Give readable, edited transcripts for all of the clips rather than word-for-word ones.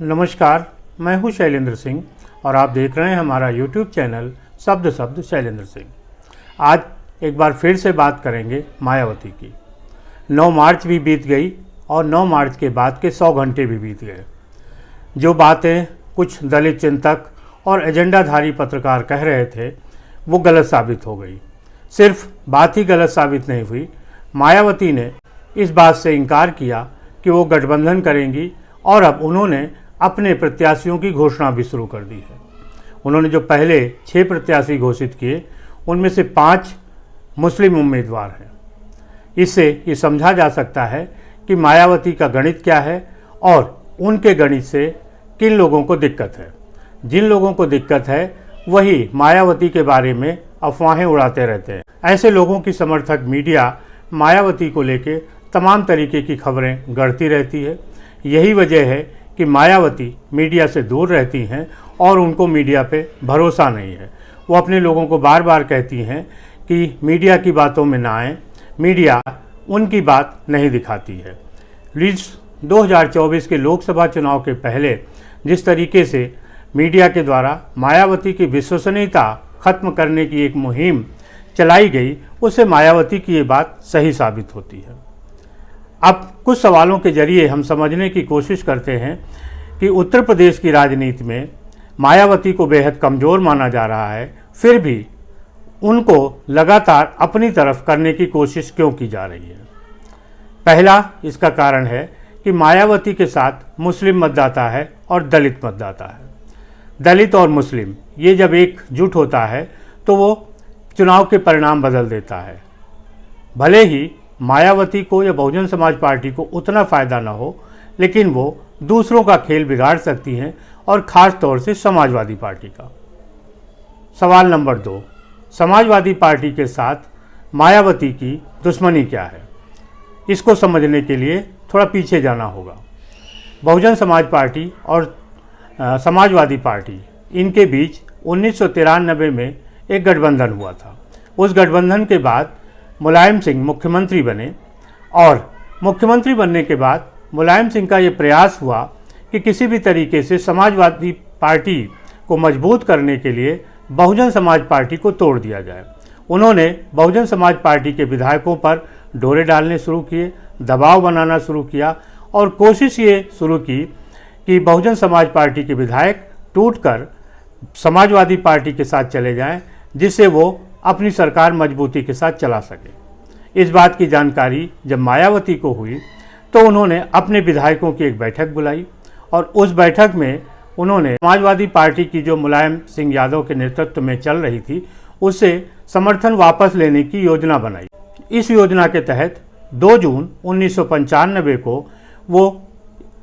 नमस्कार, मैं हूं शैलेंद्र सिंह और आप देख रहे हैं हमारा YouTube चैनल शब्द शब्द शैलेंद्र सिंह। आज एक बार फिर से बात करेंगे मायावती की। 9 मार्च भी बीत गई और 9 मार्च के बाद के 100 घंटे भी बीत गए। जो बातें कुछ दलित चिंतक और एजेंडाधारी पत्रकार कह रहे थे वो गलत साबित हो गई। सिर्फ बात ही गलत साबित नहीं हुई, मायावती ने इस बात से इनकार किया कि वो गठबंधन करेंगी और अब उन्होंने अपने प्रत्याशियों की घोषणा भी शुरू कर दी है। उन्होंने जो पहले 6 प्रत्याशी घोषित किए उनमें से 5 मुस्लिम उम्मीदवार हैं। इससे ये समझा जा सकता है कि मायावती का गणित क्या है और उनके गणित से किन लोगों को दिक्कत है। जिन लोगों को दिक्कत है वही मायावती के बारे में अफवाहें उड़ाते रहते हैं। ऐसे लोगों की समर्थक मीडिया मायावती को लेकर तमाम तरीके की खबरें गढ़ती रहती है। यही वजह है कि मायावती मीडिया से दूर रहती हैं और उनको मीडिया पे भरोसा नहीं है। वो अपने लोगों को बार बार कहती हैं कि मीडिया की बातों में ना आएं, मीडिया उनकी बात नहीं दिखाती है। 2024 के लोकसभा चुनाव के पहले जिस तरीके से मीडिया के द्वारा मायावती की विश्वसनीयता खत्म करने की एक मुहिम चलाई गई, उससे मायावती की ये बात सही साबित होती है। अब कुछ सवालों के जरिए हम समझने की कोशिश करते हैं कि उत्तर प्रदेश की राजनीति में मायावती को बेहद कमज़ोर माना जा रहा है, फिर भी उनको लगातार अपनी तरफ करने की कोशिश क्यों की जा रही है। पहला इसका कारण है कि मायावती के साथ मुस्लिम मतदाता है और दलित मतदाता है। दलित और मुस्लिम ये जब एकजुट होता है तो वो चुनाव के परिणाम बदल देता है। भले ही मायावती को या बहुजन समाज पार्टी को उतना फ़ायदा न हो, लेकिन वो दूसरों का खेल बिगाड़ सकती हैं और ख़ास तौर से समाजवादी पार्टी का। सवाल नंबर 2, समाजवादी पार्टी के साथ मायावती की दुश्मनी क्या है? इसको समझने के लिए थोड़ा पीछे जाना होगा। बहुजन समाज पार्टी और समाजवादी पार्टी इनके बीच 1993 में एक गठबंधन हुआ था। उस गठबंधन के बाद मुलायम सिंह मुख्यमंत्री बने और मुख्यमंत्री बनने के बाद मुलायम सिंह का ये प्रयास हुआ कि किसी भी तरीके से समाजवादी पार्टी को मजबूत करने के लिए बहुजन समाज पार्टी को तोड़ दिया जाए। उन्होंने बहुजन समाज पार्टी के विधायकों पर डोरे डालने शुरू किए, दबाव बनाना शुरू किया और कोशिश ये शुरू की कि बहुजन समाज पार्टी के विधायक टूटकर समाजवादी पार्टी के साथ चले जाएं, जिससे वो अपनी सरकार मजबूती के साथ चला सके। इस बात की जानकारी जब मायावती को हुई तो उन्होंने अपने विधायकों की एक बैठक बुलाई और उस बैठक में उन्होंने समाजवादी पार्टी की जो मुलायम सिंह यादव के नेतृत्व में चल रही थी उससे समर्थन वापस लेने की योजना बनाई। इस योजना के तहत 2 जून 1995 को वो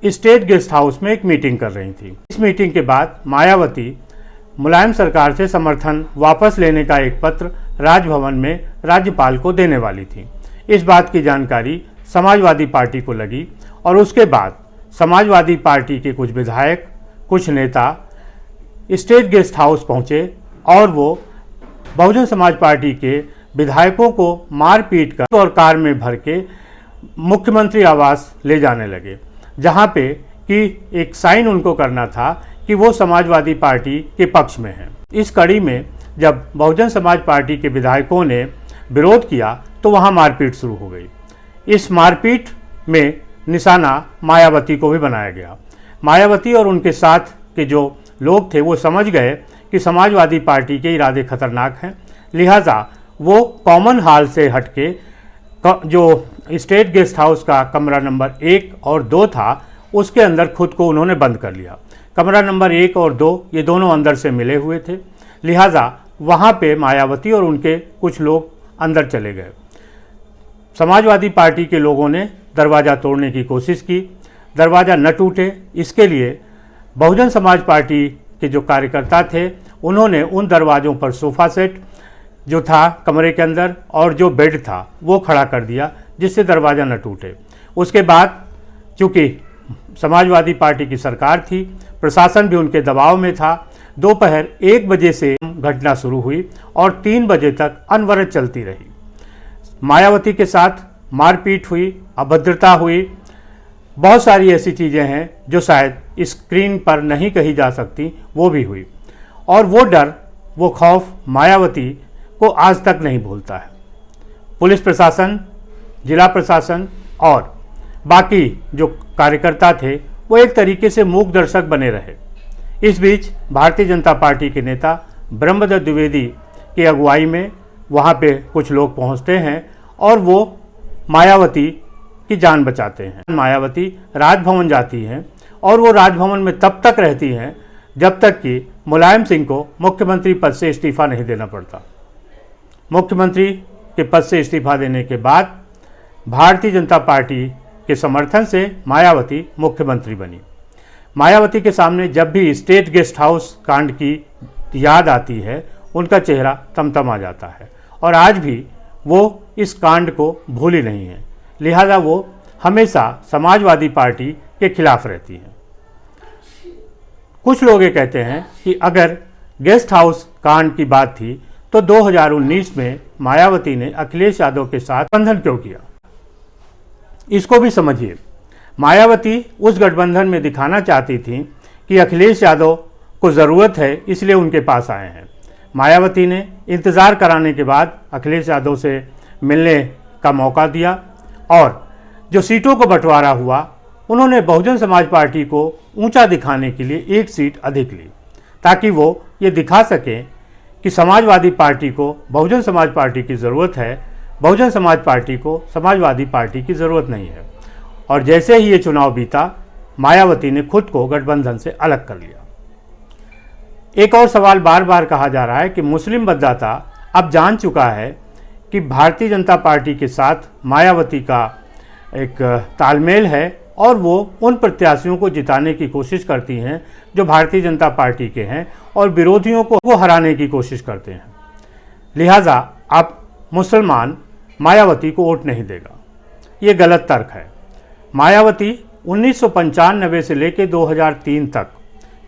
स्टेट गेस्ट हाउस में एक मीटिंग कर रही थी। इस मीटिंग के बाद मायावती मुलायम सरकार से समर्थन वापस लेने का एक पत्र राजभवन में राज्यपाल को देने वाली थी। इस बात की जानकारी समाजवादी पार्टी को लगी और उसके बाद समाजवादी पार्टी के कुछ विधायक, कुछ नेता स्टेट गेस्ट हाउस पहुंचे और वो बहुजन समाज पार्टी के विधायकों को मार पीट कर और कार में भर के मुख्यमंत्री आवास ले जाने लगे, जहां पे कि एक साइन उनको करना था कि वो समाजवादी पार्टी के पक्ष में हैं। इस कड़ी में जब बहुजन समाज पार्टी के विधायकों ने विरोध किया तो वहाँ मारपीट शुरू हो गई। इस मारपीट में निशाना मायावती को भी बनाया गया। मायावती और उनके साथ के जो लोग थे वो समझ गए कि समाजवादी पार्टी के इरादे खतरनाक हैं, लिहाजा वो कॉमन हॉल से हटके जो स्टेट गेस्ट हाउस का कमरा नंबर 1 और 2 था उसके अंदर खुद को उन्होंने बंद कर लिया। कमरा नंबर 1 और 2 ये दोनों अंदर से मिले हुए थे, लिहाजा वहाँ पे मायावती और उनके कुछ लोग अंदर चले गए। समाजवादी पार्टी के लोगों ने दरवाज़ा तोड़ने की कोशिश की, दरवाज़ा न टूटे इसके लिए बहुजन समाज पार्टी के जो कार्यकर्ता थे उन्होंने उन दरवाज़ों पर सोफ़ा सेट जो था कमरे के अंदर और जो बेड था वो खड़ा कर दिया, जिससे दरवाज़ा न टूटे। उसके बाद चूँकि समाजवादी पार्टी की सरकार थी, प्रशासन भी उनके दबाव में था, दोपहर 1 बजे से घटना शुरू हुई और 3 बजे तक अनवरत चलती रही। मायावती के साथ मारपीट हुई, अभद्रता हुई, बहुत सारी ऐसी चीज़ें हैं जो शायद स्क्रीन पर नहीं कही जा सकती, वो भी हुई। और वो डर, वो खौफ मायावती को आज तक नहीं भूलता है। पुलिस प्रशासन, जिला प्रशासन और बाकी जो कार्यकर्ता थे वो एक तरीके से मूक दर्शक बने रहे। इस बीच भारतीय जनता पार्टी के नेता ब्रह्मदत्त द्विवेदी की अगुवाई में वहाँ पे कुछ लोग पहुँचते हैं और वो मायावती की जान बचाते हैं। मायावती राजभवन जाती हैं और वो राजभवन में तब तक रहती हैं जब तक कि मुलायम सिंह को मुख्यमंत्री पद से इस्तीफा नहीं देना पड़ता। मुख्यमंत्री के पद से इस्तीफा देने के बाद भारतीय जनता पार्टी के समर्थन से मायावती मुख्यमंत्री बनी। मायावती के सामने जब भी स्टेट गेस्ट हाउस कांड की याद आती है, उनका चेहरा तमतमा जाता है और आज भी वो इस कांड को भूली नहीं है। लिहाजा वो हमेशा समाजवादी पार्टी के खिलाफ रहती हैं। कुछ लोग ये कहते हैं कि अगर गेस्ट हाउस कांड की बात थी तो 2019 में मायावती ने अखिलेश यादव के साथ गठबंधन क्यों किया, इसको भी समझिए। मायावती उस गठबंधन में दिखाना चाहती थी कि अखिलेश यादव को ज़रूरत है, इसलिए उनके पास आए हैं। मायावती ने इंतज़ार कराने के बाद अखिलेश यादव से मिलने का मौका दिया और जो सीटों को बंटवारा हुआ, उन्होंने बहुजन समाज पार्टी को ऊंचा दिखाने के लिए एक सीट अधिक ली, ताकि वो ये दिखा सकें कि समाजवादी पार्टी को बहुजन समाज पार्टी की ज़रूरत है, बहुजन समाज पार्टी को समाजवादी पार्टी की ज़रूरत नहीं है। और जैसे ही ये चुनाव बीता, मायावती ने खुद को गठबंधन से अलग कर लिया। एक और सवाल बार बार कहा जा रहा है कि मुस्लिम मतदाता अब जान चुका है कि भारतीय जनता पार्टी के साथ मायावती का एक तालमेल है और वो उन प्रत्याशियों को जिताने की कोशिश करती हैं जो भारतीय जनता पार्टी के हैं और विरोधियों को वो हराने की कोशिश करते हैं। लिहाजा अब मुसलमान मायावती को वोट नहीं देगा, ये गलत तर्क है। मायावती 1995 से लेकर 2003 तक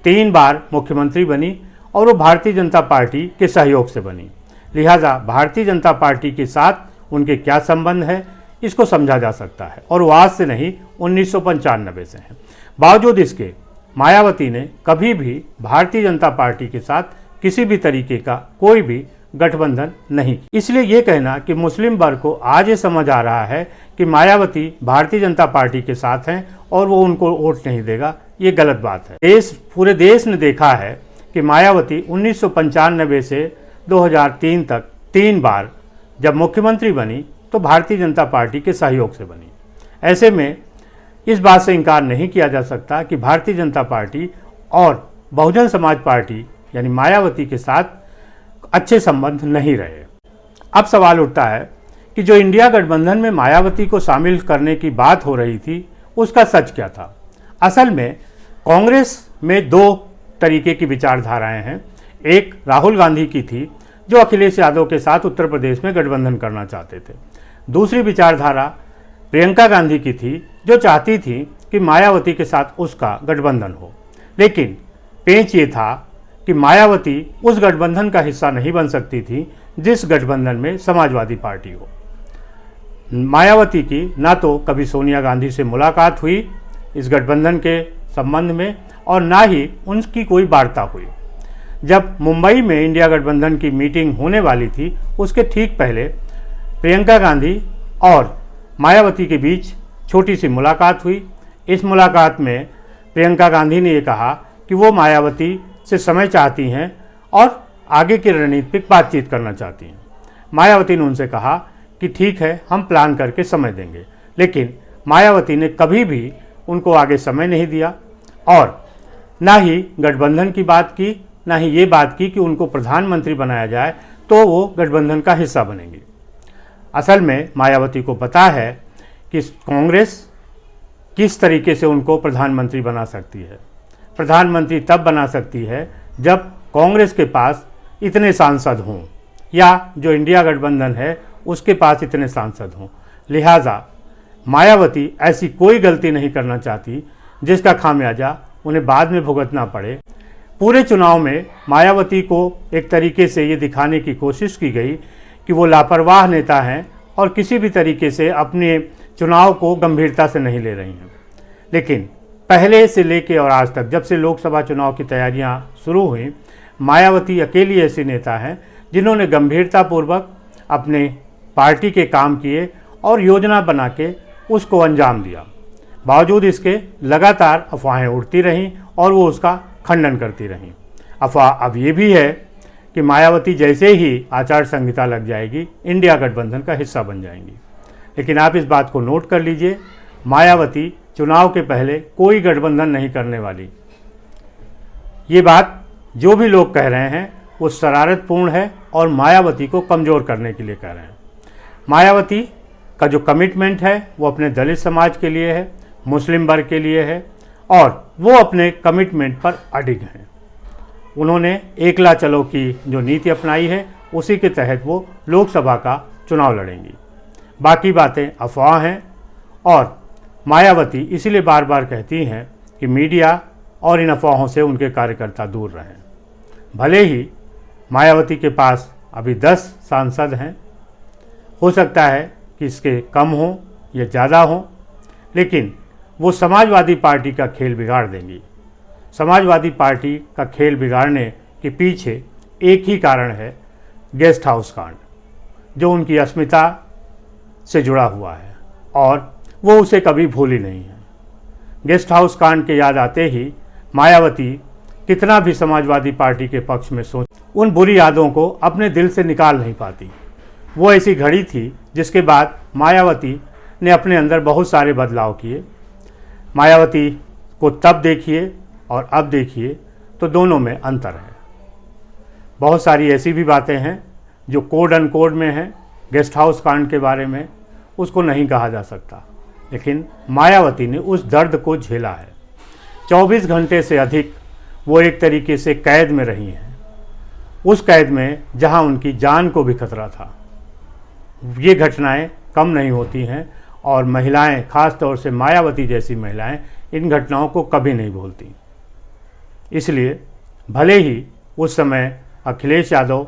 3 बार मुख्यमंत्री बनी और वो भारतीय जनता पार्टी के सहयोग से बनी। लिहाजा भारतीय जनता पार्टी के साथ उनके क्या संबंध है, इसको समझा जा सकता है और वो आज से नहीं 1995 से है। बावजूद इसके मायावती ने कभी भी भारतीय जनता पार्टी के साथ किसी भी तरीके का कोई भी गठबंधन नहीं किया। इसलिए ये कहना कि मुस्लिम वर्ग को आज ये समझ आ रहा है कि मायावती भारतीय जनता पार्टी के साथ हैं और वो उनको वोट नहीं देगा, ये गलत बात है। पूरे देश ने देखा है कि मायावती 1995 से 2003 तक 3 बार जब मुख्यमंत्री बनी तो भारतीय जनता पार्टी के सहयोग से बनी। ऐसे में इस बात से इनकार नहीं किया जा सकता कि भारतीय जनता पार्टी और बहुजन समाज पार्टी यानी मायावती के साथ अच्छे संबंध नहीं रहे। अब सवाल उठता है कि जो इंडिया गठबंधन में मायावती को शामिल करने की बात हो रही थी, उसका सच क्या था। असल में कांग्रेस में 2 तरीके की विचारधाराएं हैं। एक राहुल गांधी की थी जो अखिलेश यादव के साथ उत्तर प्रदेश में गठबंधन करना चाहते थे। दूसरी विचारधारा प्रियंका गांधी की थी जो चाहती थी कि मायावती के साथ उसका गठबंधन हो। लेकिन पेंच ये था कि मायावती उस गठबंधन का हिस्सा नहीं बन सकती थी जिस गठबंधन में समाजवादी पार्टी हो। मायावती की ना तो कभी सोनिया गांधी से मुलाकात हुई इस गठबंधन के संबंध में और ना ही उनकी कोई वार्ता हुई। जब मुंबई में इंडिया गठबंधन की मीटिंग होने वाली थी, उसके ठीक पहले प्रियंका गांधी और मायावती के बीच छोटी सी मुलाकात हुई। इस मुलाकात में प्रियंका गांधी ने ये कहा कि वो मायावती से समय चाहती हैं और आगे की रणनीतिक बातचीत करना चाहती हैं। मायावती ने उनसे कहा कि ठीक है, हम प्लान करके समय देंगे। लेकिन मायावती ने कभी भी उनको आगे समय नहीं दिया और ना ही गठबंधन की बात की, ना ही ये बात की कि उनको प्रधानमंत्री बनाया जाए तो वो गठबंधन का हिस्सा बनेंगी। असल में मायावती को पता है कि कांग्रेस किस तरीके से उनको प्रधानमंत्री बना सकती है। प्रधानमंत्री तब बना सकती है जब कांग्रेस के पास इतने सांसद हों या जो इंडिया गठबंधन है उसके पास इतने सांसद हों। लिहाजा मायावती ऐसी कोई गलती नहीं करना चाहती जिसका खामियाजा उन्हें बाद में भुगतना पड़े। पूरे चुनाव में मायावती को एक तरीके से ये दिखाने की कोशिश की गई कि वो लापरवाह नेता हैं और किसी भी तरीके से अपने चुनाव को गंभीरता से नहीं ले रही हैं। लेकिन पहले से लेके और आज तक, जब से लोकसभा चुनाव की तैयारियां शुरू हुई, मायावती अकेली ऐसी नेता हैं जिन्होंने गंभीरतापूर्वक अपने पार्टी के काम किए और योजना बना के उसको अंजाम दिया। बावजूद इसके लगातार अफवाहें उड़ती रहीं और वो उसका खंडन करती रहीं। अफवाह अब ये भी है कि मायावती जैसे ही आचार संहिता लग जाएगी, इंडिया गठबंधन का हिस्सा बन जाएंगी। लेकिन आप इस बात को नोट कर लीजिए, मायावती चुनाव के पहले कोई गठबंधन नहीं करने वाली। ये बात जो भी लोग कह रहे हैं वो शरारतपूर्ण है और मायावती को कमज़ोर करने के लिए कह रहे हैं। मायावती का जो कमिटमेंट है वो अपने दलित समाज के लिए है, मुस्लिम वर्ग के लिए है और वो अपने कमिटमेंट पर अडिग हैं। उन्होंने एकला चलो की जो नीति अपनाई है उसी के तहत वो लोकसभा का चुनाव लड़ेंगी। बाकी बातें अफवाह हैं और मायावती इसीलिए बार बार कहती हैं कि मीडिया और इन अफवाहों से उनके कार्यकर्ता दूर रहें। भले ही मायावती के पास अभी 10 सांसद हैं, हो सकता है कि इसके कम हों या ज़्यादा हों, लेकिन वो समाजवादी पार्टी का खेल बिगाड़ देंगी। समाजवादी पार्टी का खेल बिगाड़ने के पीछे एक ही कारण है, गेस्ट हाउस कांड, जो उनकी अस्मिता से जुड़ा हुआ है और वो उसे कभी भूली नहीं है। गेस्ट हाउस कांड के याद आते ही मायावती कितना भी समाजवादी पार्टी के पक्ष में सोच, उन बुरी यादों को अपने दिल से निकाल नहीं पाती। वो ऐसी घड़ी थी जिसके बाद मायावती ने अपने अंदर बहुत सारे बदलाव किए। मायावती को तब देखिए और अब देखिए तो दोनों में अंतर है। बहुत सारी ऐसी भी बातें हैं जो कोड अनकोड में हैं। गेस्ट हाउस कांड के बारे में उसको नहीं कहा जा सकता, लेकिन मायावती ने उस दर्द को झेला है। 24 घंटे से अधिक वो एक तरीके से कैद में रही हैं, उस कैद में जहां उनकी जान को भी खतरा था। ये घटनाएं कम नहीं होती हैं और महिलाएं, खास तौर से मायावती जैसी महिलाएं, इन घटनाओं को कभी नहीं भूलती। इसलिए भले ही उस समय अखिलेश यादव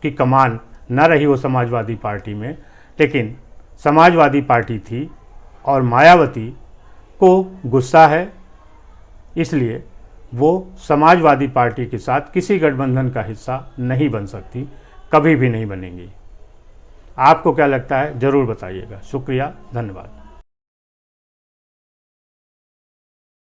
की कमान न रही हो समाजवादी पार्टी में, लेकिन समाजवादी पार्टी थी और मायावती को गुस्सा है, इसलिए वो समाजवादी पार्टी के साथ किसी गठबंधन का हिस्सा नहीं बन सकती, कभी भी नहीं बनेंगी। आपको क्या लगता है ज़रूर बताइएगा। शुक्रिया, धन्यवाद।